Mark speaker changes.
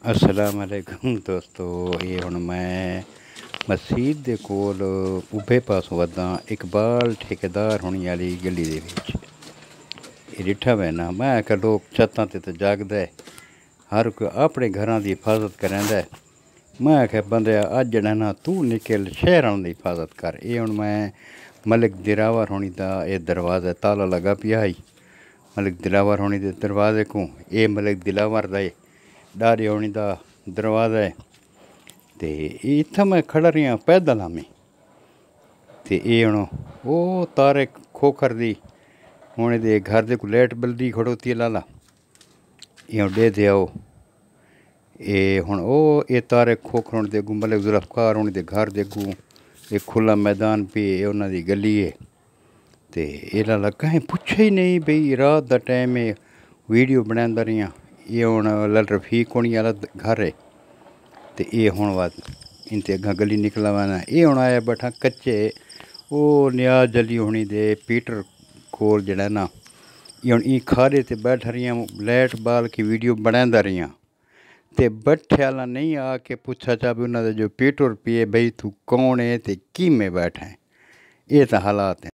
Speaker 1: अस्सलाम वालेकुम दोस्तों, ये हुण मैं मसीत दे कोल उब्बे पासों वधा इकबाल ठेकेदार होनी वाली गली दे विच। ये डिठा मैं ना, मैं आख्या लोग छत्तां ते जागदा है, हर कोई अपने घरां दी हिफाजत करैंदा है। मैं आख्या बंदेआ अज जेह्ड़ा ना तू निकल शहरां दी हिफाजत कर। ये हुण मैं मलिक दिलावर होनी दा ये दरवाज़ा ताला लगा पिया ही, मलिक दिलावर होनी दे दरवाजे को ये मलिक दिलावर दा डारे होनी दा दरवाज़ा है। ते इत्थै मैं खड़ा रियां पैदल आं मैं। ते ये हुण ओह् तारे खोखर दी होने दे घर दे को लाइट बल्दी खड़ोती है लाला, ये हुण डे दे आओ। ये हुण ओह् ये तारे खोखर होने दे अग्गू मलिक जुल्फकार होने दे घर दे अग्गू एक खुला मैदान पे उन्हां दी गली है। ते ये लाला कहें पुच्छे ही नहीं बई रात दा टाइम है, वीडियो बनांदा रियां। ये हुण लल रफीक होनी आह्ला घर है। ते ये हुण बाद इनते अग्गां गली निकला वना, ये हुण आया बैठा कच्चे ओह् नियाज अली होनी दे पीटर कोल जेह्ड़ा ना, ये हुण ई खारे ते बैठा रियां लाइट बाल के वीडियो बनांदा रियां। ते बैठे आह्ला नहीं आके पुच्छा चा भी उन्हां दे जो पीटर पिए बई तू कौन है ते किमें बैठा है। ये तां हालात हैं।